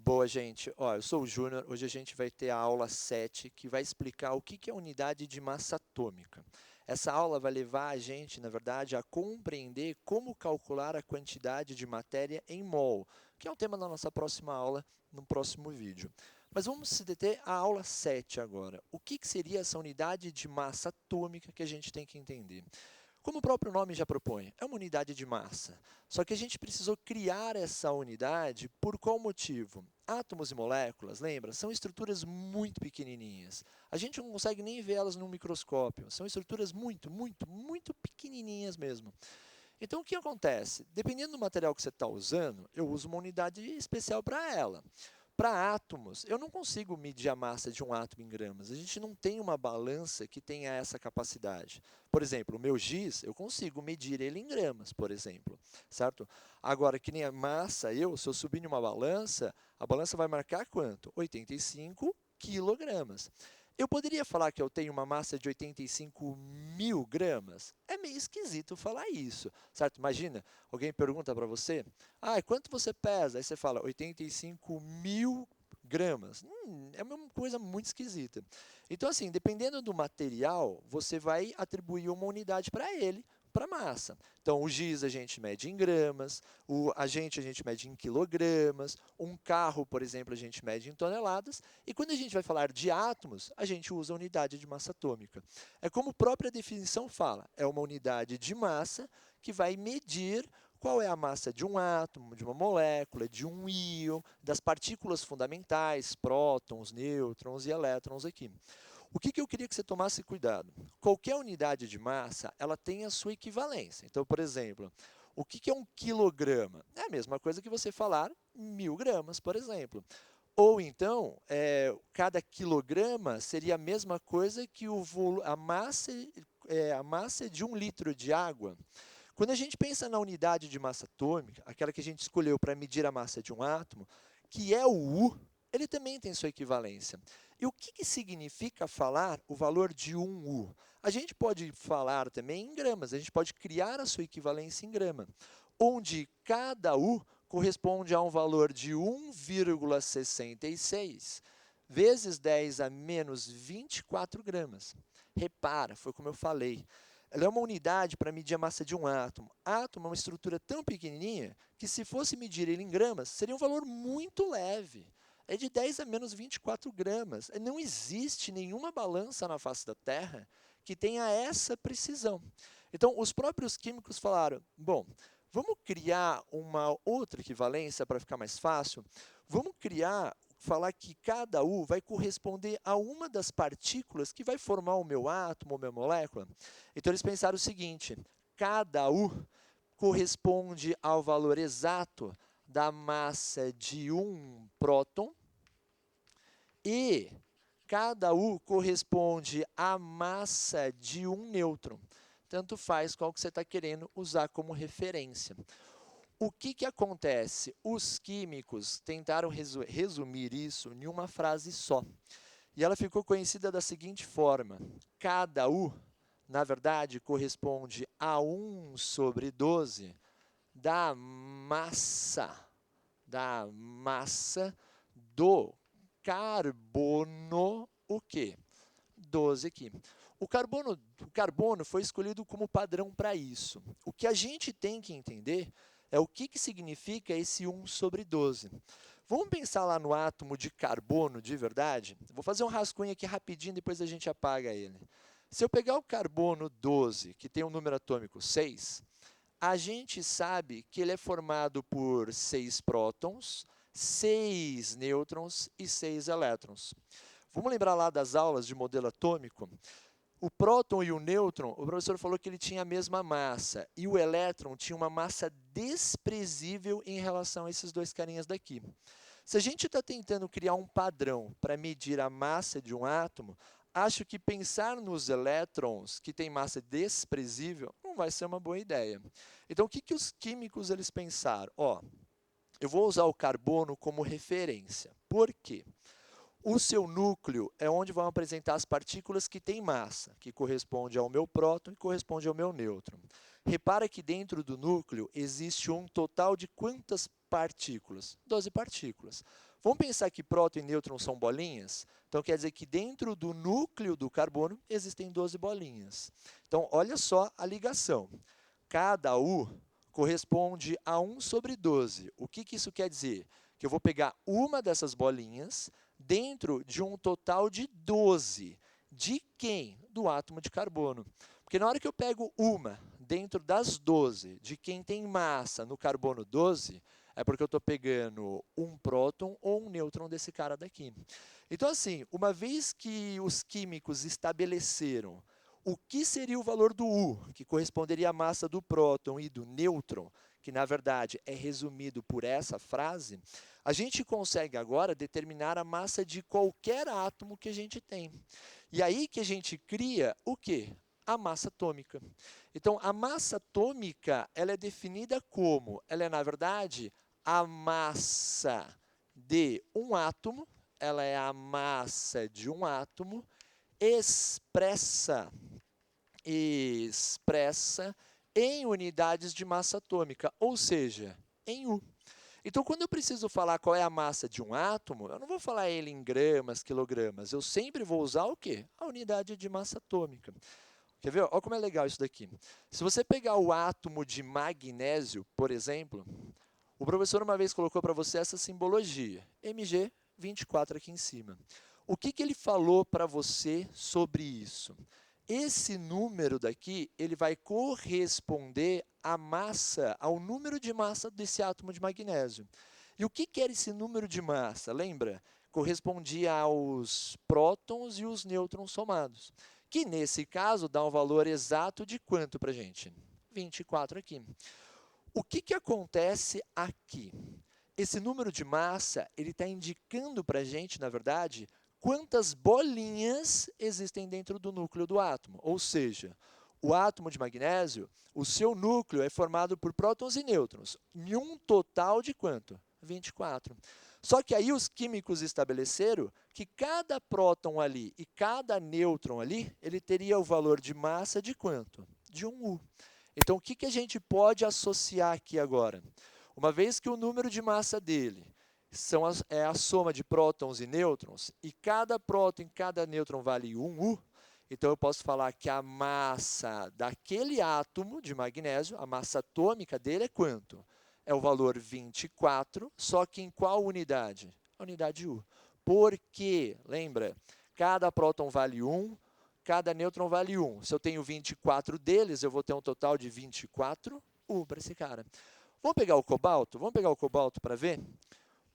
Boa, gente. Ó, eu sou o Júnior. Hoje a gente vai ter a aula 7, que vai explicar o que é unidade de massa atômica. Essa aula vai levar a gente, na verdade, a compreender como calcular a quantidade de matéria em mol, que é o tema da nossa próxima aula, no próximo vídeo. Mas vamos se deter à aula 7 agora. O que seria essa unidade de massa atômica que a gente tem que entender? Como o próprio nome já propõe, é uma unidade de massa. Só que a gente precisou criar essa unidade por qual motivo? Átomos e moléculas, lembra, são estruturas muito pequenininhas. A gente não consegue nem ver elas no microscópio. São estruturas muito pequenininhas mesmo. Então, o que acontece? Dependendo do material que você está usando, eu uso uma unidade especial para ela. Para átomos, eu não consigo medir a massa de um átomo em gramas. A gente não tem uma balança que tenha essa capacidade. Por exemplo, o meu giz, eu consigo medir ele em gramas, por exemplo, certo? Agora, que nem a massa, se eu subir em uma balança, a balança vai marcar quanto? 85 quilogramas. Eu poderia falar que eu tenho uma massa de 85 mil gramas? É meio esquisito falar isso, certo? Imagina, alguém pergunta para você, quanto você pesa? Aí você fala 85 mil gramas. É uma coisa muito esquisita. Então, assim, dependendo do material, você vai atribuir uma unidade para ele, para massa. Então, o giz a gente mede em gramas, a gente mede em quilogramas, um carro, por exemplo, a gente mede em toneladas, e quando a gente vai falar de átomos, a gente usa a unidade de massa atômica. É como a própria definição fala, é uma unidade de massa que vai medir qual é a massa de um átomo, de uma molécula, de um íon, das partículas fundamentais, prótons, nêutrons e elétrons aqui. O que eu queria que você tomasse cuidado? Qualquer unidade de massa, ela tem a sua equivalência. Então, por exemplo, o que é um quilograma? É a mesma coisa que você falar 1000 gramas, por exemplo. Ou então, cada quilograma seria a mesma coisa que a massa de 1 litro de água. Quando a gente pensa na unidade de massa atômica, aquela que a gente escolheu para medir a massa de um átomo, que é o U, ele também tem sua equivalência. E o que significa falar o valor de 1 U? A gente pode falar também em gramas, a gente pode criar a sua equivalência em grama, onde cada U corresponde a um valor de 1,66 vezes 10 a menos 24 gramas. Repara, foi como eu falei, ela é uma unidade para medir a massa de um átomo. Átomo é uma estrutura tão pequenininha que, se fosse medir ele em gramas, seria um valor muito leve. É de 10 a menos 24 gramas. Não existe nenhuma balança na face da Terra que tenha essa precisão. Então, os próprios químicos falaram, bom, vamos criar uma outra equivalência para ficar mais fácil? Vamos falar que cada U vai corresponder a uma das partículas que vai formar o meu átomo, a minha molécula. Então, eles pensaram o seguinte, cada U corresponde ao valor exato da massa de um próton e cada U corresponde à massa de um nêutron. Tanto faz qual que você está querendo usar como referência. O que acontece? Os químicos tentaram resumir isso em uma frase só. E ela ficou conhecida da seguinte forma: cada U, na verdade, corresponde a 1/12 da massa do carbono, o quê? 12 aqui. O carbono foi escolhido como padrão para isso. O que a gente tem que entender é o que significa esse 1/12. Vamos pensar lá no átomo de carbono de verdade? Vou fazer um rascunho aqui rapidinho, depois a gente apaga ele. Se eu pegar o carbono 12, que tem um número atômico 6, a gente sabe que ele é formado por 6 prótons, 6 nêutrons e 6 elétrons. Vamos lembrar lá das aulas de modelo atômico? O próton e o nêutron, o professor falou que ele tinha a mesma massa, e o elétron tinha uma massa desprezível em relação a esses dois carinhas daqui. Se a gente está tentando criar um padrão para medir a massa de um átomo, acho que pensar nos elétrons, que têm massa desprezível, não vai ser uma boa ideia. Então, o que os químicos eles pensaram? Eu vou usar o carbono como referência. Por quê? O seu núcleo é onde vão apresentar as partículas que têm massa, que corresponde ao meu próton e corresponde ao meu nêutron. Repara que dentro do núcleo existe um total de quantas partículas? 12 partículas. Vamos pensar que próton e nêutron são bolinhas? Então, quer dizer que dentro do núcleo do carbono existem 12 bolinhas. Então, olha só a ligação. Cada U corresponde a 1 sobre 12. O que isso quer dizer? Que eu vou pegar uma dessas bolinhas dentro de um total de 12. De quem? Do átomo de carbono. Porque na hora que eu pego uma dentro das 12 de quem tem massa no carbono 12, é porque eu estou pegando um próton ou um nêutron desse cara daqui. Então, assim, uma vez que os químicos estabeleceram o que seria o valor do U, que corresponderia à massa do próton e do nêutron, que na verdade é resumido por essa frase, a gente consegue agora determinar a massa de qualquer átomo que a gente tem. E aí que a gente cria o quê? A massa atômica. Então, a massa atômica, ela é definida como? Ela é, na verdade, a massa de um átomo, ela é a massa de um átomo expressa em unidades de massa atômica, ou seja, em U. Então, quando eu preciso falar qual é a massa de um átomo, eu não vou falar ele em gramas, quilogramas, eu sempre vou usar o quê? A unidade de massa atômica. Quer ver? Olha como é legal isso daqui. Se você pegar o átomo de magnésio, por exemplo, o professor uma vez colocou para você essa simbologia, Mg24 aqui em cima. O que ele falou para você sobre isso? Esse número daqui, ele vai corresponder à massa, ao número de massa desse átomo de magnésio. E o que era esse número de massa? Lembra? Correspondia aos prótons e os nêutrons somados, que nesse caso dá um valor exato de quanto para a gente? 24 aqui. O que acontece aqui? Esse número de massa, ele está indicando para a gente, na verdade, quantas bolinhas existem dentro do núcleo do átomo. Ou seja, o átomo de magnésio, o seu núcleo é formado por prótons e nêutrons, em um total de quanto? 24. Só que aí os químicos estabeleceram que cada próton ali e cada nêutron ali, ele teria o valor de massa de quanto? De 1 U. Então, o que a gente pode associar aqui agora? Uma vez que o número de massa dele é a soma de prótons e nêutrons, e cada próton e cada nêutron vale 1 U, então eu posso falar que a massa daquele átomo de magnésio, a massa atômica dele é quanto? É o valor 24, só que em qual unidade? A unidade U. Por quê? Lembra? Cada próton vale 1, cada nêutron vale 1. Se eu tenho 24 deles, eu vou ter um total de 24 U para esse cara. Vamos pegar o cobalto? Vamos pegar o cobalto para ver?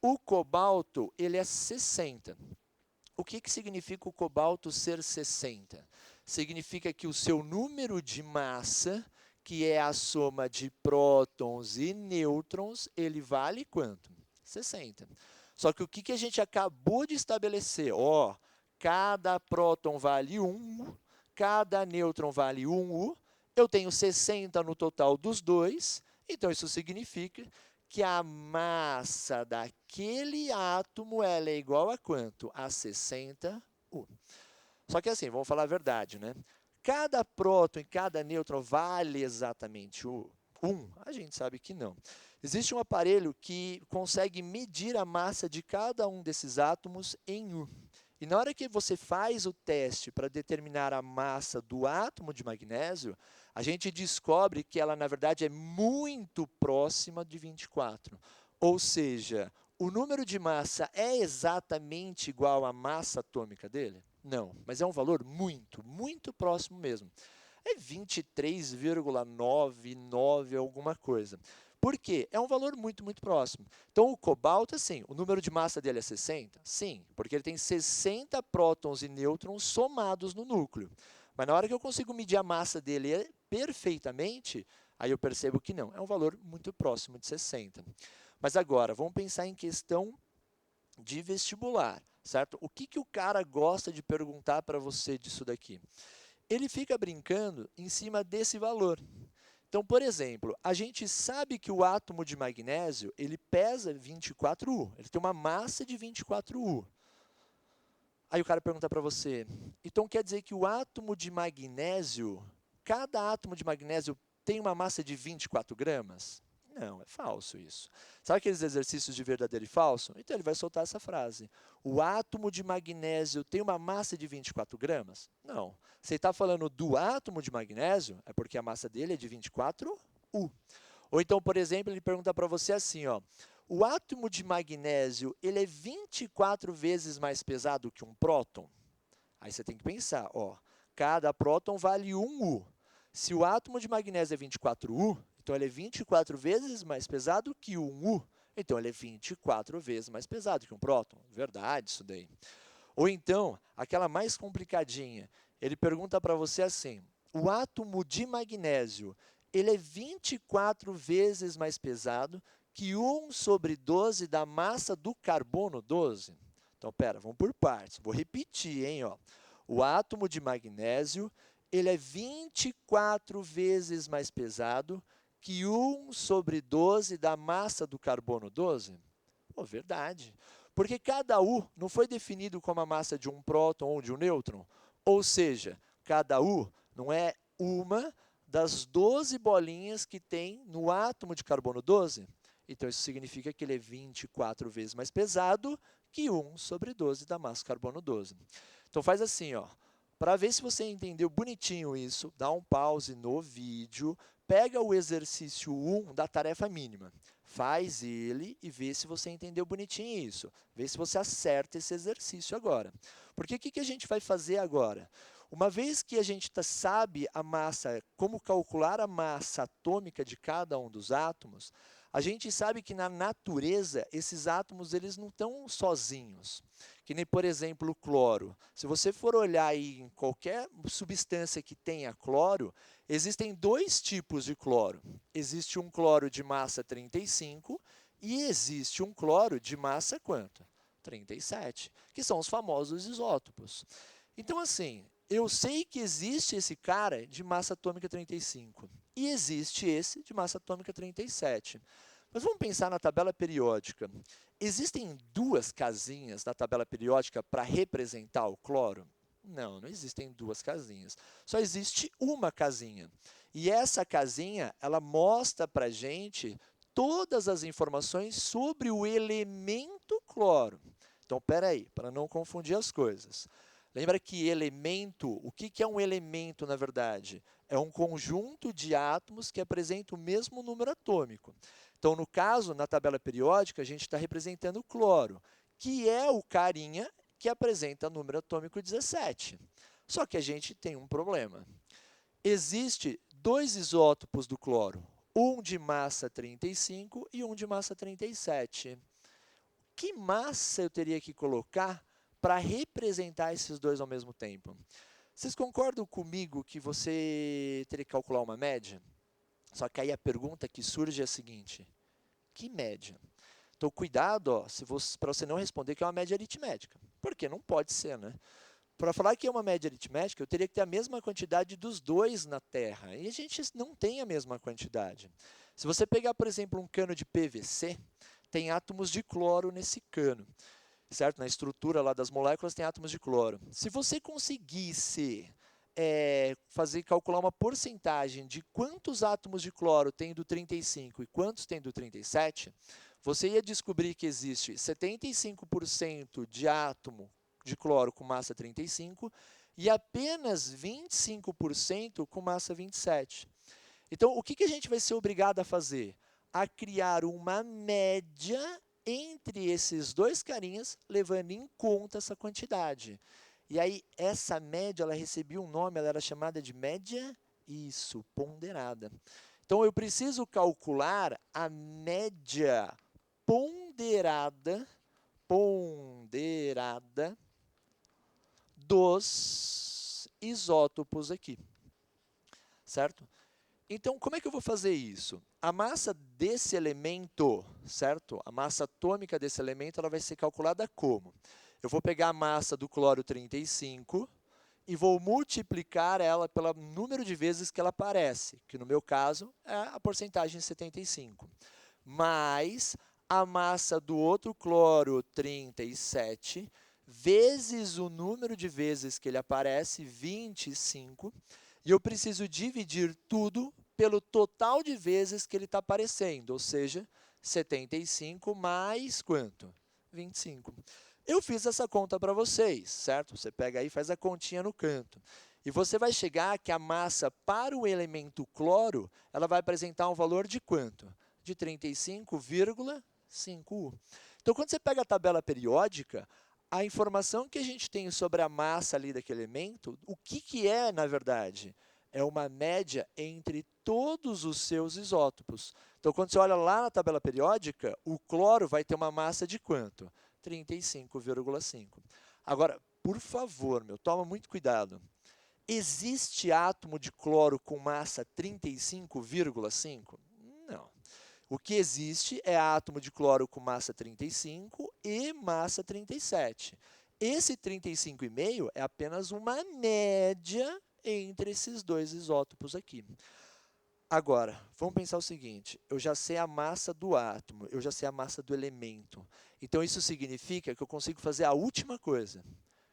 O cobalto, ele é 60. O que significa o cobalto ser 60? Significa que o seu número de massa, que é a soma de prótons e nêutrons, ele vale quanto? 60. Só que o que a gente acabou de estabelecer? Ó, cada próton vale 1, cada nêutron vale 1 U, eu tenho 60 no total dos dois, então isso significa que a massa daquele átomo ela é igual a quanto? A 60 U. Só que assim, vamos falar a verdade, né? Cada próton e cada nêutron vale exatamente o 1? A gente sabe que não. Existe um aparelho que consegue medir a massa de cada um desses átomos em U. E na hora que você faz o teste para determinar a massa do átomo de magnésio, a gente descobre que ela, na verdade, é muito próxima de 24. Ou seja, o número de massa é exatamente igual à massa atômica dele? Não, mas é um valor muito, muito próximo mesmo. É 23,99 alguma coisa. Por quê? É um valor muito, muito próximo. Então, o cobalto, assim, o número de massa dele é 60? Sim, porque ele tem 60 prótons e nêutrons somados no núcleo. Mas na hora que eu consigo medir a massa dele perfeitamente, aí eu percebo que não, é um valor muito próximo de 60. Mas agora, vamos pensar em questão de vestibular, certo? O que o cara gosta de perguntar para você disso daqui? Ele fica brincando em cima desse valor. Então, por exemplo, a gente sabe que o átomo de magnésio, ele pesa 24 U, ele tem uma massa de 24 U. Aí o cara pergunta para você, então quer dizer que o átomo de magnésio, cada átomo de magnésio tem uma massa de 24 gramas? Não, é falso isso. Sabe aqueles exercícios de verdadeiro e falso? Então ele vai soltar essa frase. O átomo de magnésio tem uma massa de 24 gramas? Não. Se ele está falando do átomo de magnésio, é porque a massa dele é de 24 U. Ou então, por exemplo, ele pergunta para você assim, ó, o átomo de magnésio ele é 24 vezes mais pesado que um próton? Aí você tem que pensar, ó, cada próton vale 1 U. Se o átomo de magnésio é 24 U, então ele é 24 vezes mais pesado que 1 U. Então ele é 24 vezes mais pesado que um próton. Verdade isso daí. Ou então, aquela mais complicadinha, ele pergunta para você assim, o átomo de magnésio, ele é 24 vezes mais pesado que 1 sobre 12 da massa do carbono 12? Então, pera, vamos por partes. Vou repetir, hein? Ó. O átomo de magnésio, ele é 24 vezes mais pesado que 1 sobre 12 da massa do carbono 12? Pô, verdade. Porque cada U não foi definido como a massa de um próton ou de um nêutron. Ou seja, cada U não é uma das 12 bolinhas que tem no átomo de carbono 12. Então, isso significa que ele é 24 vezes mais pesado que 1 sobre 12 da massa carbono 12. Então, faz assim, ó. Para ver se você entendeu bonitinho isso, dá um pause no vídeo, pega o exercício 1 da tarefa mínima, faz ele e vê se você entendeu bonitinho isso. Vê se você acerta esse exercício agora. Porque o que a gente vai fazer agora? Uma vez que a gente sabe a massa, como calcular a massa atômica de cada um dos átomos, a gente sabe que na natureza esses átomos eles não estão sozinhos. Que nem, por exemplo, o cloro. Se você for olhar aí em qualquer substância que tenha cloro, existem dois tipos de cloro. Existe um cloro de massa 35 e existe um cloro de massa quanto? 37, que são os famosos isótopos. Então, assim, eu sei que existe esse cara de massa atômica 35 e existe esse de massa atômica 37. Mas vamos pensar na tabela periódica. Existem duas casinhas na tabela periódica para representar o cloro? Não, não existem duas casinhas. Só existe uma casinha. E essa casinha, ela mostra para a gente todas as informações sobre o elemento cloro. Então, espera aí, para não confundir as coisas. Lembra que elemento, o que é um elemento, na verdade? É um conjunto de átomos que apresenta o mesmo número atômico. Então, no caso, na tabela periódica, a gente está representando o cloro, que é o carinha que apresenta número atômico 17. Só que a gente tem um problema. Existe dois isótopos do cloro, um de massa 35 e um de massa 37. Que massa eu teria que colocar para representar esses dois ao mesmo tempo? Vocês concordam comigo que você teria que calcular uma média? Só que aí a pergunta que surge é a seguinte, que média? Então, cuidado para você não responder que é uma média aritmética, porque não pode ser, né? Para falar que é uma média aritmética, eu teria que ter a mesma quantidade dos dois na Terra, e a gente não tem a mesma quantidade. Se você pegar, por exemplo, um cano de PVC, tem átomos de cloro nesse cano, certo? Na estrutura lá das moléculas tem átomos de cloro. Se você conseguisse calcular uma porcentagem de quantos átomos de cloro tem do 35 e quantos tem do 37, você ia descobrir que existe 75% de átomo de cloro com massa 35 e apenas 25% com massa 27. Então, o que a gente vai ser obrigado a fazer? A criar uma média entre esses dois carinhas, levando em conta essa quantidade. E aí, essa média, ela recebia um nome, ela era chamada de média, isso, ponderada. Então, eu preciso calcular a média ponderada dos isótopos aqui, certo? Então, como é que eu vou fazer isso? A massa desse elemento, certo? A massa atômica desse elemento, ela vai ser calculada como? Eu vou pegar a massa do cloro 35 e vou multiplicar ela pelo número de vezes que ela aparece, que no meu caso é a porcentagem 75. Mais a massa do outro cloro 37 vezes o número de vezes que ele aparece, 25, e eu preciso dividir tudo pelo total de vezes que ele está aparecendo, ou seja, 75 mais quanto? 25. Eu fiz essa conta para vocês, certo? Você pega aí e faz a continha no canto. E você vai chegar que a massa para o elemento cloro, ela vai apresentar um valor de quanto? De 35,5U. Então, quando você pega a tabela periódica, a informação que a gente tem sobre a massa ali daquele elemento, o que é, na verdade? É uma média entre todos os seus isótopos. Então, quando você olha lá na tabela periódica, o cloro vai ter uma massa de quanto? 35,5. Agora, por favor, toma muito cuidado. Existe átomo de cloro com massa 35,5? Não. O que existe é átomo de cloro com massa 35 e massa 37. Esse 35,5 é apenas uma média entre esses dois isótopos aqui. Agora, vamos pensar o seguinte, eu já sei a massa do átomo, eu já sei a massa do elemento. Então, isso significa que eu consigo fazer a última coisa,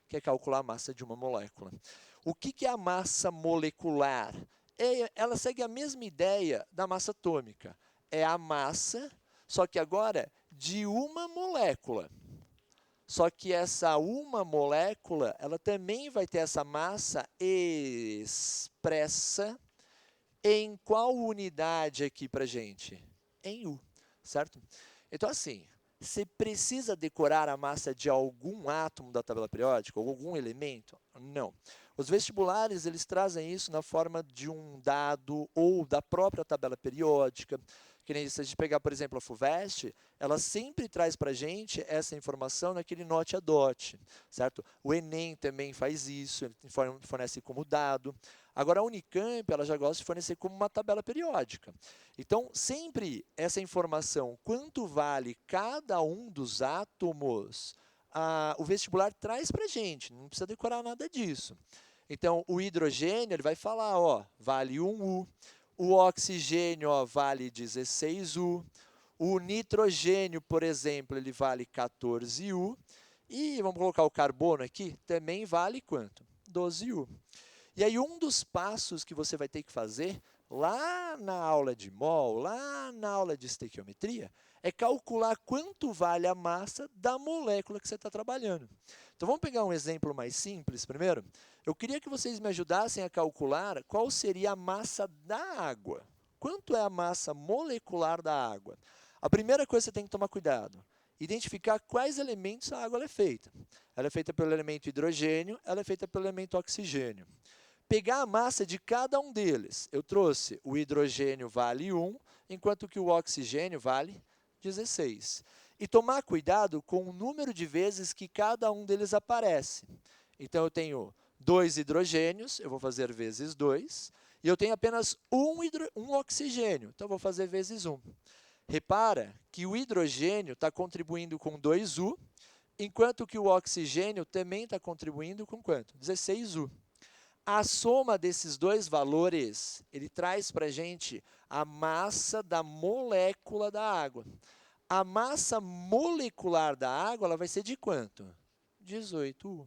que é calcular a massa de uma molécula. O que é a massa molecular? Ela segue a mesma ideia da massa atômica. É a massa, só que agora de uma molécula. Só que essa uma molécula, ela também vai ter essa massa expressa em qual unidade aqui para a gente? Em U, certo? Então, assim, você precisa decorar a massa de algum átomo da tabela periódica, ou algum elemento? Não. Os vestibulares, eles trazem isso na forma de um dado ou da própria tabela periódica. Que nem se a gente pegar, por exemplo, a FUVEST, ela sempre traz para a gente essa informação naquele note a dot, certo? O Enem também faz isso, ele fornece como dado. Agora, a Unicamp, ela já gosta de fornecer como uma tabela periódica. Então, sempre essa informação, quanto vale cada um dos átomos, o vestibular traz para a gente, não precisa decorar nada disso. Então, o hidrogênio, ele vai falar, ó, vale 1U, o oxigênio, ó, vale 16U, o nitrogênio, por exemplo, ele vale 14U, e vamos colocar o carbono aqui, também vale quanto? 12U. E aí, um dos passos que você vai ter que fazer lá na aula de mol, lá na aula de estequiometria, é calcular quanto vale a massa da molécula que você está trabalhando. Então, vamos pegar um exemplo mais simples primeiro. Eu queria que vocês me ajudassem a calcular qual seria a massa da água. Quanto é a massa molecular da água? A primeira coisa que você tem que tomar cuidado, identificar quais elementos a água é feita. Ela é feita pelo elemento hidrogênio, ela é feita pelo elemento oxigênio. Pegar a massa de cada um deles. Eu trouxe o hidrogênio vale 1, enquanto que o oxigênio vale 16. E tomar cuidado com o número de vezes que cada um deles aparece. Então, eu tenho 2 hidrogênios, eu vou fazer vezes 2, e eu tenho apenas um oxigênio, então eu vou fazer vezes 1. Repara que o hidrogênio está contribuindo com 2U, enquanto que o oxigênio também está contribuindo com quanto? 16U. A soma desses dois valores, ele traz para a gente a massa da molécula da água. A massa molecular da água, ela vai ser de quanto? 18U.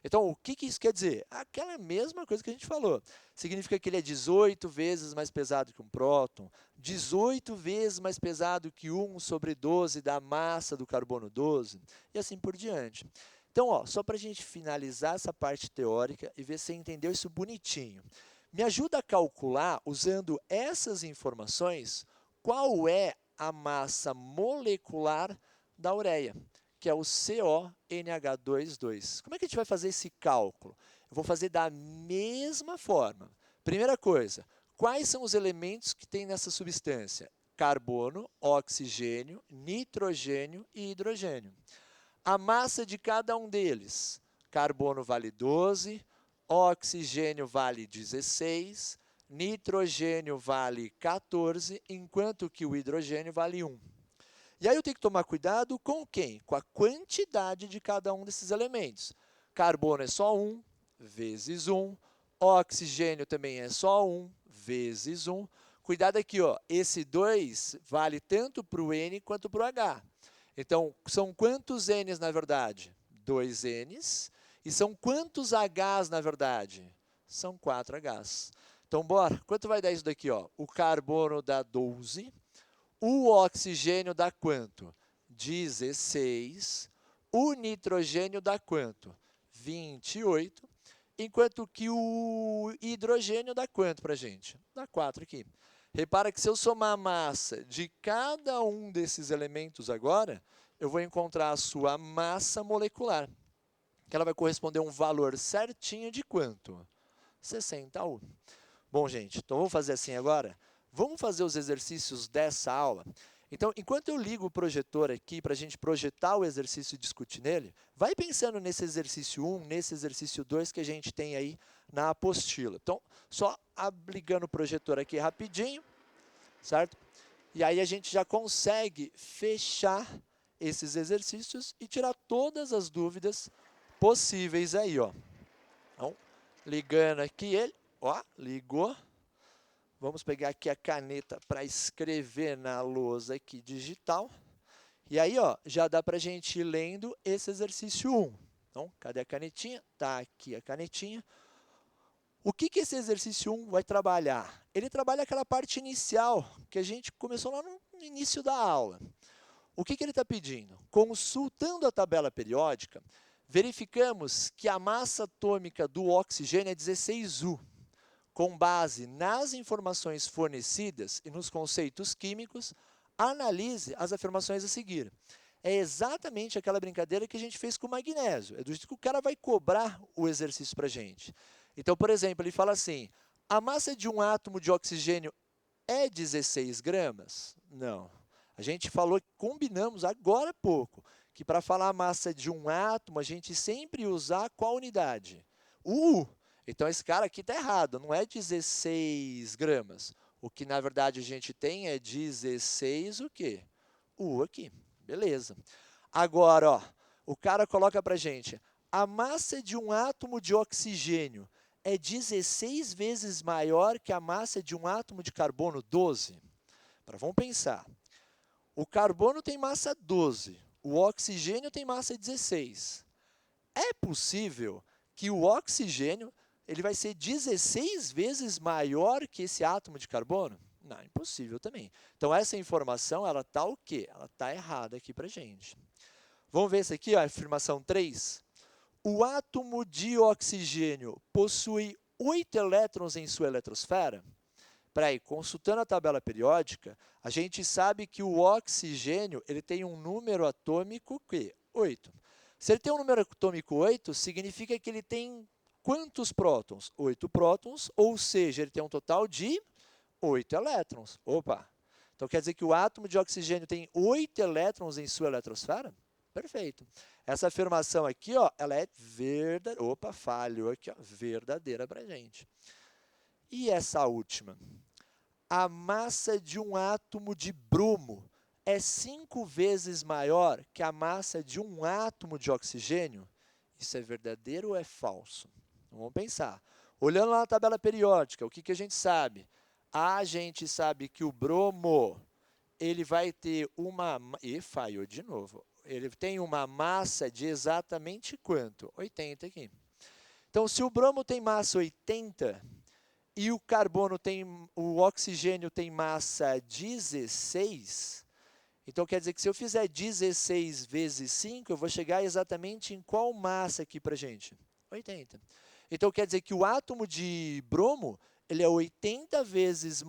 Então, o que isso quer dizer? Aquela mesma coisa que a gente falou. Significa que ele é 18 vezes mais pesado que um próton, 18 vezes mais pesado que 1 sobre 12 da massa do carbono 12, e assim por diante. Então, ó, só para a gente finalizar essa parte teórica e ver se você entendeu isso bonitinho. Me ajuda a calcular, usando essas informações, qual é a massa molecular da ureia, que é o CONH22. Como é que a gente vai fazer esse cálculo? Eu vou fazer da mesma forma. Primeira coisa, quais são os elementos que tem nessa substância? Carbono, oxigênio, nitrogênio e hidrogênio. A massa de cada um deles, carbono vale 12, oxigênio vale 16, nitrogênio vale 14, enquanto que o hidrogênio vale 1. E aí eu tenho que tomar cuidado com quem? Com a quantidade de cada um desses elementos. Carbono é só 1, vezes 1. Oxigênio também é só 1, vezes 1. Cuidado aqui, ó, esse 2 vale tanto para o N quanto para o H. Então, são quantos N's na verdade? 2 N's. E são quantos H's na verdade? São 4 H's. Então, bora. Quanto vai dar isso daqui? Ó? O carbono dá 12, o oxigênio dá quanto? 16, o nitrogênio dá quanto? 28, enquanto que o hidrogênio dá quanto para a gente? Dá 4 aqui. Repara que se eu somar a massa de cada um desses elementos agora, eu vou encontrar a sua massa molecular, que ela vai corresponder a um valor certinho de quanto? 60U. Bom, gente, então vamos fazer assim agora? Vamos fazer os exercícios dessa aula? Então, enquanto eu ligo o projetor aqui para a gente projetar o exercício e discutir nele, vai pensando nesse exercício 1, nesse exercício 2 que a gente tem aí na apostila. Então, só ligando o projetor aqui rapidinho, certo? E aí a gente já consegue fechar esses exercícios e tirar todas as dúvidas possíveis aí, ó. Então, ligando aqui ele, ó, ligou. Vamos pegar aqui a caneta para escrever na lousa aqui digital. E aí, ó, já dá para a gente ir lendo esse exercício 1. Então, cadê a canetinha? Está aqui a canetinha. O que esse exercício 1 vai trabalhar? Ele trabalha aquela parte inicial que a gente começou lá no início da aula. O que ele está pedindo? Consultando a tabela periódica, verificamos que a massa atômica do oxigênio é 16U. Com base nas informações fornecidas e nos conceitos químicos, analise as afirmações a seguir. É exatamente aquela brincadeira que a gente fez com o magnésio. É do jeito que o cara vai cobrar o exercício para a gente. Então, por exemplo, ele fala assim, a massa de um átomo de oxigênio é 16 gramas? Não. A gente falou, combinamos agora há pouco, que para falar a massa de um átomo, a gente sempre usar qual unidade? U. Então, esse cara aqui está errado, não é 16 gramas. O que, na verdade, a gente tem é 16 o quê? U aqui. Beleza. Agora, ó, o cara coloca para a gente, a massa de um átomo de oxigênio é 16 vezes maior que a massa de um átomo de carbono 12? Vamos pensar. O carbono tem massa 12, o oxigênio tem massa 16. É possível que o oxigênio ele vai ser 16 vezes maior que esse átomo de carbono? Não, impossível também. Então, essa informação, ela está o quê? Ela está errada aqui para a gente. Vamos ver isso aqui, ó, a afirmação 3. O átomo de oxigênio possui 8 elétrons em sua eletrosfera? Espera aí, consultando a tabela periódica, a gente sabe que o oxigênio ele tem um número atômico que 8. Se ele tem um número atômico 8, significa que ele tem quantos prótons? 8 prótons, ou seja, ele tem um total de 8 elétrons. Opa! Então, quer dizer que o átomo de oxigênio tem 8 elétrons em sua eletrosfera? Perfeito. Essa afirmação aqui, ó, ela é verdadeira. Opa, falhou aqui, ó, verdadeira para a gente. E essa última? A massa de um átomo de bromo é 5 vezes maior que a massa de um átomo de oxigênio? Isso é verdadeiro ou é falso? Então, vamos pensar. Olhando lá na tabela periódica, o que a gente sabe? A gente sabe que o bromo ele vai ter uma... E falhou de novo. Ele tem uma massa de exatamente quanto? 80 aqui. Então, se o bromo tem massa 80 e o carbono tem, o oxigênio tem massa 16, então quer dizer que se eu fizer 16 vezes 5, eu vou chegar exatamente em qual massa aqui para a gente? 80. Então quer dizer que o átomo de bromo ele é 80 vezes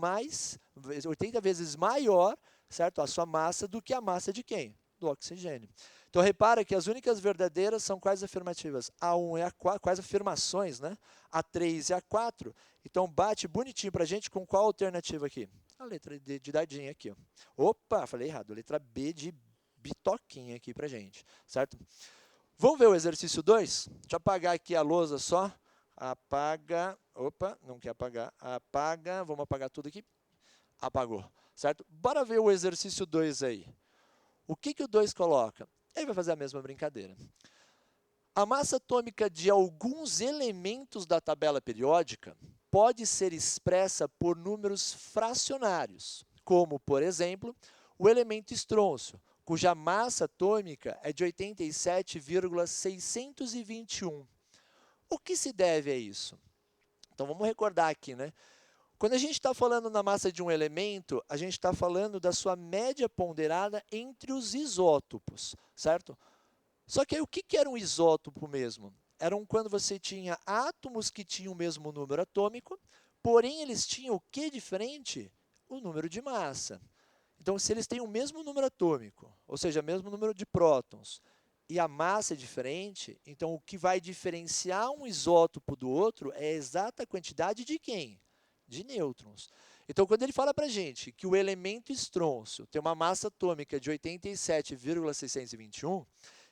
maior, certo? A sua massa do que a massa de quem? Do oxigênio. Então repara que as únicas verdadeiras são quais afirmativas? A1 e A4, quais afirmações, né? A3 e A4. Então bate bonitinho para a gente com qual alternativa aqui? A letra D de dadinho aqui, ó. Opa, falei errado. A letra B de bitoquinha aqui para a gente, certo? Vamos ver o exercício 2? Deixa eu apagar aqui a lousa só. Apaga. Opa, não quer apagar. Apaga. Vamos apagar tudo aqui. Apagou, certo? Bora ver o exercício 2 aí. O que o 2 coloca? Ele vai fazer a mesma brincadeira. A massa atômica de alguns elementos da tabela periódica pode ser expressa por números fracionários, como, por exemplo, o elemento estrôncio, cuja massa atômica é de 87,621. O que se deve a isso? Então, vamos recordar aqui, né? Quando a gente está falando na massa de um elemento, a gente está falando da sua média ponderada entre os isótopos, certo? Só que aí o que era um isótopo mesmo? Eram quando você tinha átomos que tinham o mesmo número atômico, porém eles tinham o que diferente? O número de massa. Então, se eles têm o mesmo número atômico, ou seja, o mesmo número de prótons, e a massa é diferente, então o que vai diferenciar um isótopo do outro é a exata quantidade de quem? De nêutrons. Então, quando ele fala para a gente que o elemento estrôncio tem uma massa atômica de 87,621,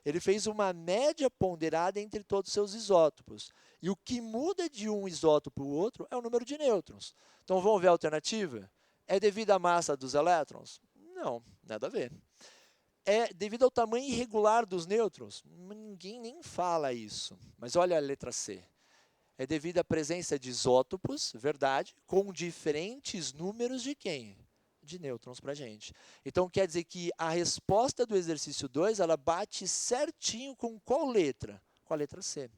ele fez uma média ponderada entre todos os seus isótopos. E o que muda de um isótopo para o outro é o número de nêutrons. Então, vamos ver a alternativa? É devido à massa dos elétrons? Não, nada a ver. É devido ao tamanho irregular dos nêutrons? Ninguém nem fala isso. Mas olha a letra C. É devido à presença de isótopos, verdade, com diferentes números de quem? De nêutrons para a gente. Então, quer dizer que a resposta do exercício 2, ela bate certinho com qual letra? Com a letra C.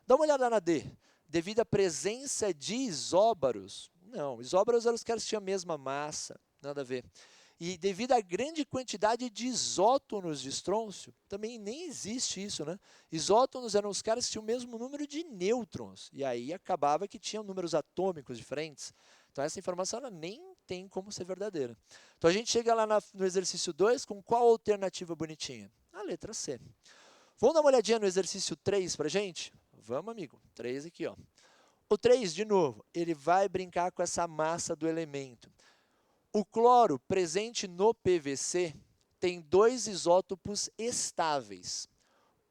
Dá uma olhada na D. Devido à presença de isóbaros? Não, isóbaros eram os caras que tinham a mesma massa, nada a ver. E devido à grande quantidade de isótonos de estrôncio, também nem existe isso, né? Isótonos eram os caras que tinham o mesmo número de nêutrons, e aí acabava que tinham números atômicos diferentes. Então, essa informação ela nem tem como ser verdadeira. Então, a gente chega lá no exercício 2 com qual alternativa bonitinha? A letra C. Vamos dar uma olhadinha no exercício 3 para a gente? Vamos, amigo. 3 aqui, ó. O 3, de novo, ele vai brincar com essa massa do elemento. O cloro presente no PVC tem dois isótopos estáveis.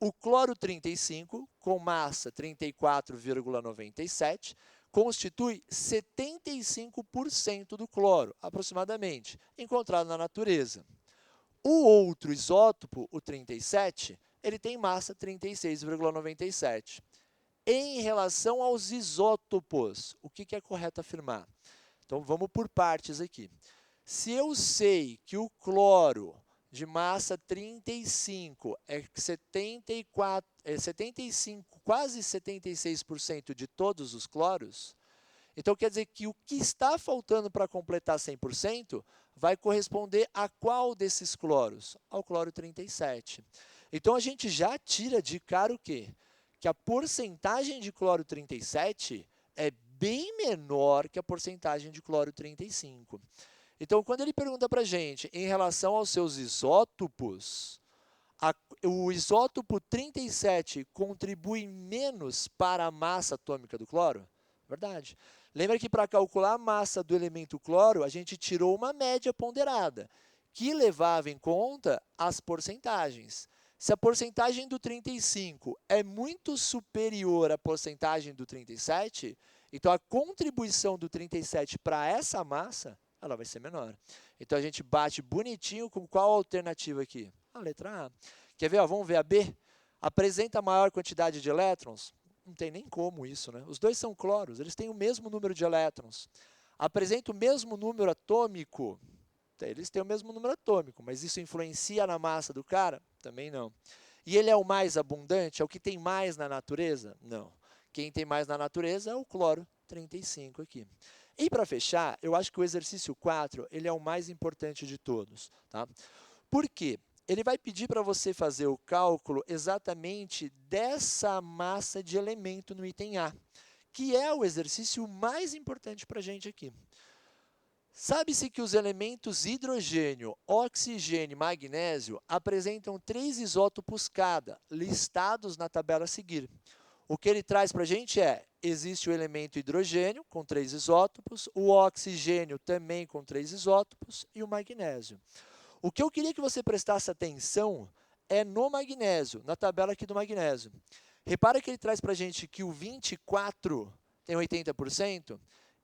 O cloro 35, com massa 34,97, constitui 75% do cloro, aproximadamente, encontrado na natureza. O outro isótopo, o 37, ele tem massa 36,97. Em relação aos isótopos, o que é correto afirmar? Então, vamos por partes aqui. Se eu sei que o cloro de massa 35 é 75, quase 76% de todos os cloros, então quer dizer que o que está faltando para completar 100% vai corresponder a qual desses cloros? Ao cloro 37. Então, a gente já tira de cara o quê? Que a porcentagem de cloro 37 é bem menor que a porcentagem de cloro 35. Então, quando ele pergunta para a gente em relação aos seus isótopos, o isótopo 37 contribui menos para a massa atômica do cloro? Verdade. Lembra que para calcular a massa do elemento cloro, a gente tirou uma média ponderada, que levava em conta as porcentagens. Se a porcentagem do 35 é muito superior à porcentagem do 37, então a contribuição do 37 para essa massa ela vai ser menor. Então, a gente bate bonitinho com qual alternativa aqui? A letra A. Quer ver? Ó, vamos ver a B? Apresenta maior quantidade de elétrons? Não tem nem como isso, né? Os dois são cloros, eles têm o mesmo número de elétrons. Apresenta o mesmo número atômico? Eles têm o mesmo número atômico, mas isso influencia na massa do cara? Também não. E ele é o mais abundante? É o que tem mais na natureza? Não. Quem tem mais na natureza é o cloro 35 aqui. E para fechar, eu acho que o exercício 4 ele é o mais importante de todos. Tá? Por quê? Ele vai pedir para você fazer o cálculo exatamente dessa massa de elemento no item A, que é o exercício mais importante para a gente aqui. Sabe-se que os elementos hidrogênio, oxigênio e magnésio apresentam 3 isótopos cada, listados na tabela a seguir. O que ele traz para a gente é, existe o elemento hidrogênio, com 3 isótopos, o oxigênio também com 3 isótopos e o magnésio. O que eu queria que você prestasse atenção é no magnésio, na tabela aqui do magnésio. Repara que ele traz para a gente que o 24 tem 80%,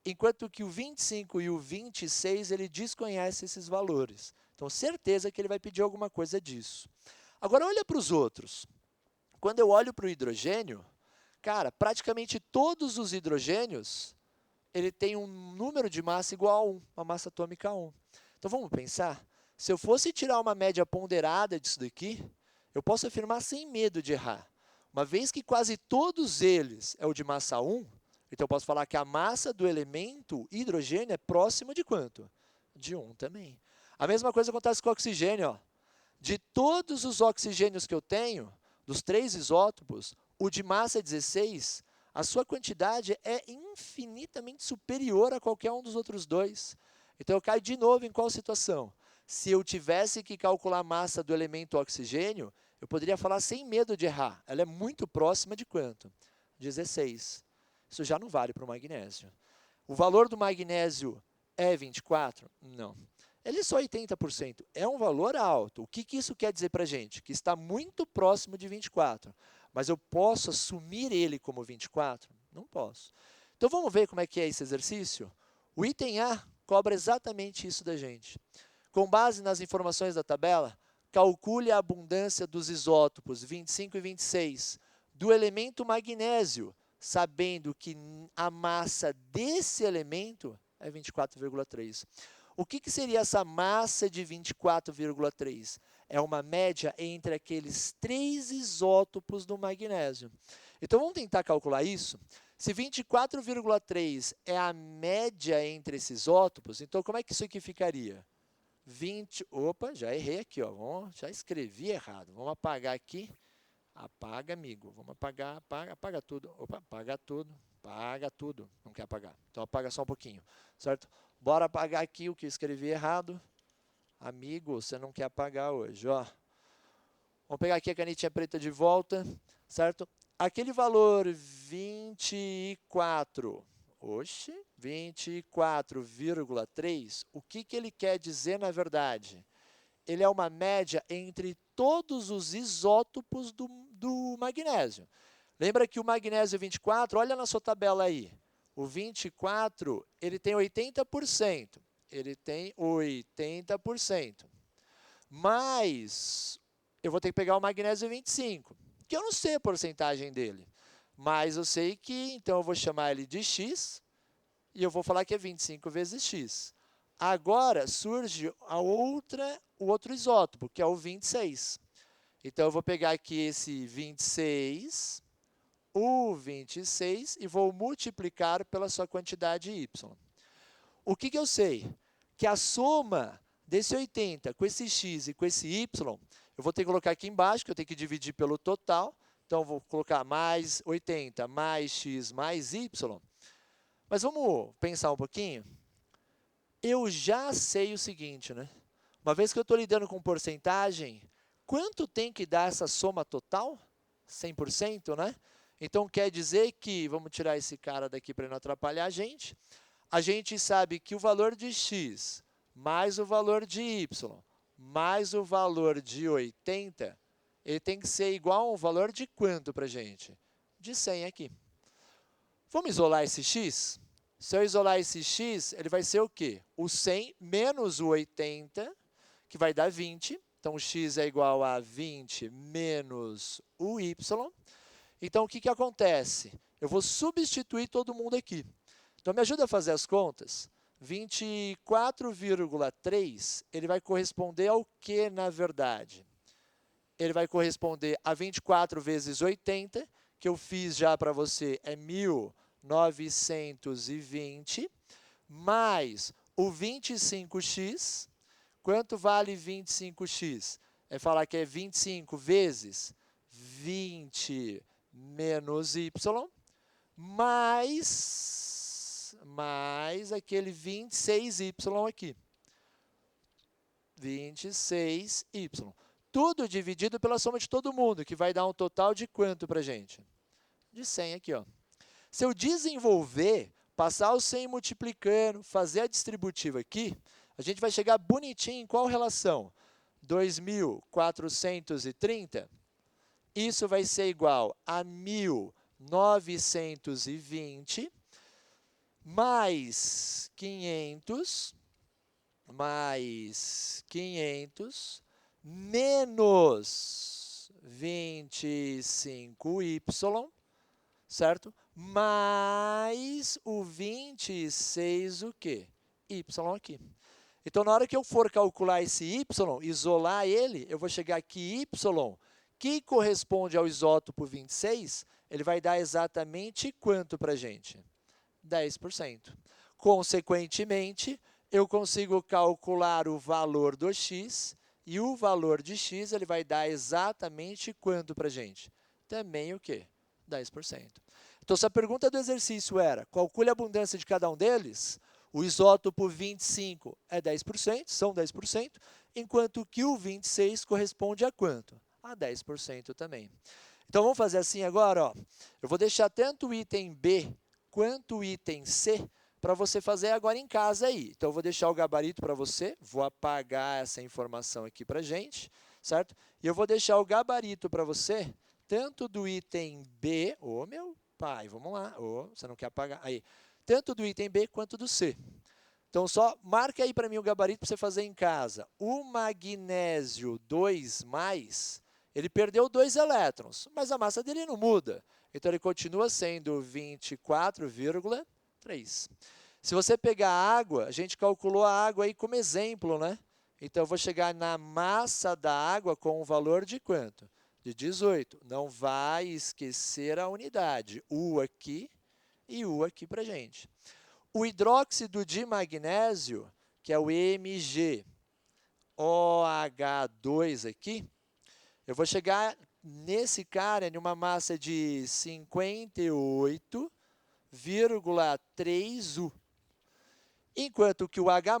enquanto que o 25 e o 26 ele desconhece esses valores. Então, certeza que ele vai pedir alguma coisa disso. Agora, olha para os outros. Quando eu olho para o hidrogênio, cara, praticamente todos os hidrogênios, ele tem um número de massa igual a 1, uma massa atômica a 1. Então, vamos pensar? Se eu fosse tirar uma média ponderada disso daqui, eu posso afirmar sem medo de errar. Uma vez que quase todos eles é o de massa 1, Então, eu posso falar que a massa do elemento hidrogênio é próxima de quanto? De 1 também. A mesma coisa acontece com o oxigênio. Ó. De todos os oxigênios que eu tenho, dos 3 isótopos, o de massa 16, a sua quantidade é infinitamente superior a qualquer um dos outros 2. Então, eu caio de novo em qual situação? Se eu tivesse que calcular a massa do elemento oxigênio, eu poderia falar sem medo de errar. Ela é muito próxima de quanto? 16. Isso já não vale para o magnésio. O valor do magnésio é 24? Não. Ele é só 80%. É um valor alto. O que isso quer dizer para a gente? Que está muito próximo de 24. Mas eu posso assumir ele como 24? Não posso. Então, vamos ver como é que é esse exercício? O item A cobra exatamente isso da gente. Com base nas informações da tabela, calcule a abundância dos isótopos 25 e 26 do elemento magnésio, sabendo que a massa desse elemento é 24,3. O que seria essa massa de 24,3? É uma média entre aqueles 3 isótopos do magnésio. Então, vamos tentar calcular isso. Se 24,3 é a média entre esses isótopos, então como é que isso aqui ficaria? Opa, já errei aqui, ó. Já escrevi errado. Vamos apagar aqui. Apaga, amigo. Vamos apagar, apaga tudo. Opa, apaga tudo. Apaga tudo. Não quer apagar. Então, apaga só um pouquinho, certo? Bora apagar aqui o que eu escrevi errado. Amigo, você não quer apagar hoje, ó. Vamos pegar aqui a canetinha preta de volta, certo? Aquele valor 24, 24,3, o que ele quer dizer na verdade? Ele é uma média entre todos os isótopos do magnésio. Lembra que o magnésio 24, olha na sua tabela aí, o 24, ele tem 80%. Ele tem 80%. Mas eu vou ter que pegar o magnésio 25, que eu não sei a porcentagem dele. Mas eu sei que, então, eu vou chamar ele de X e eu vou falar que é 25 vezes X. Agora, surge o outro isótopo, que é o 26. Então, eu vou pegar aqui esse 26, o 26, e vou multiplicar pela sua quantidade Y. O que eu sei? Que a soma desse 80 com esse x e com esse y, eu vou ter que colocar aqui embaixo, que eu tenho que dividir pelo total. Então, eu vou colocar mais 80 mais x mais y. Mas vamos pensar um pouquinho? Eu já sei o seguinte, né? Uma vez que eu estou lidando com porcentagem, quanto tem que dar essa soma total? 100%, né? Então, quer dizer que, vamos tirar esse cara daqui para não atrapalhar a gente sabe que o valor de x mais o valor de y mais o valor de 80, ele tem que ser igual a um valor de quanto para a gente? De 100 aqui. Vamos isolar esse x? Se eu isolar esse x, ele vai ser o quê? O 100 menos o 80, que vai dar 20. Então, o x é igual a 20 menos o y. Então, o que acontece? Eu vou substituir todo mundo aqui. Então, me ajuda a fazer as contas. 24,3, ele vai corresponder ao que, na verdade? Ele vai corresponder a 24 vezes 80, que eu fiz já para você, é 1920, mais o 25x. Quanto vale 25x? É falar que é 25 vezes 20 menos y, mais aquele 26y aqui. 26y. Tudo dividido pela soma de todo mundo, que vai dar um total de quanto para a gente? De 100 aqui, ó. Se eu desenvolver, passar o 100 multiplicando, fazer a distributiva aqui, a gente vai chegar bonitinho em qual relação? 2.430. Isso vai ser igual a 1.920 mais 500 menos 25y, certo? Mais o 26 o quê? Y aqui. Então, na hora que eu for calcular esse y, isolar ele, eu vou chegar aqui y, que corresponde ao isótopo 26, ele vai dar exatamente quanto para a gente? 10%. Consequentemente, eu consigo calcular o valor do x, e o valor de x ele vai dar exatamente quanto para a gente? Também o quê? 10%. Então, se a pergunta do exercício era, calcule a abundância de cada um deles, o isótopo 25 é 10%, são 10%, enquanto que o 26 corresponde a quanto? A 10% também. Então, vamos fazer assim agora, ó. Eu vou deixar tanto o item B quanto o item C para você fazer agora em casa aí. Então, eu vou deixar o gabarito para você, vou apagar essa informação aqui para a gente, certo? E eu vou deixar o gabarito para você, tanto do item B, ô meu pai, vamos lá, você não quer apagar, aí, tanto do item B quanto do C. Então, só marca aí para mim o gabarito para você fazer em casa. O magnésio 2+, ele perdeu 2 elétrons, mas a massa dele não muda. Então, ele continua sendo 24,3. Se você pegar a água, a gente calculou a água aí como exemplo, né? Então, eu vou chegar na massa da água com o valor de quanto? De 18. Não vai esquecer a unidade. U aqui e U aqui para a gente. O hidróxido de magnésio, que é o MgOH2 aqui, eu vou chegar nesse cara em uma massa de 58,3 U. Enquanto que o H+,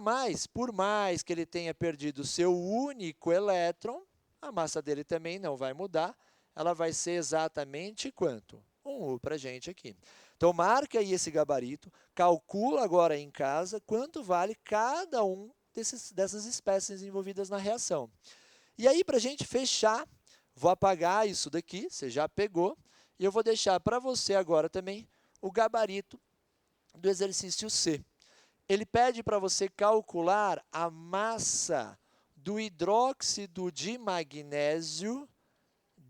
por mais que ele tenha perdido seu único elétron, a massa dele também não vai mudar, ela vai ser exatamente quanto? 1 U para a gente aqui. Então, marca aí esse gabarito, calcula agora em casa quanto vale cada um dessas espécies envolvidas na reação. E aí, para a gente fechar, vou apagar isso daqui, você já pegou, e eu vou deixar para você agora também o gabarito do exercício C. Ele pede para você calcular a massa do hidróxido de magnésio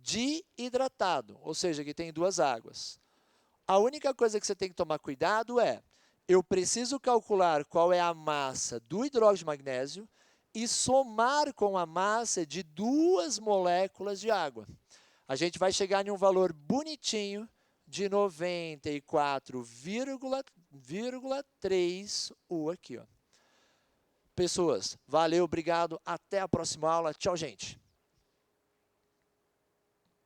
dihidratado, ou seja, que tem 2 águas. A única coisa que você tem que tomar cuidado é, eu preciso calcular qual é a massa do hidróxido de magnésio e somar com a massa de 2 moléculas de água. A gente vai chegar em um valor bonitinho de 94,3 U aqui, ó. Pessoas, valeu, obrigado, até a próxima aula. Tchau, gente.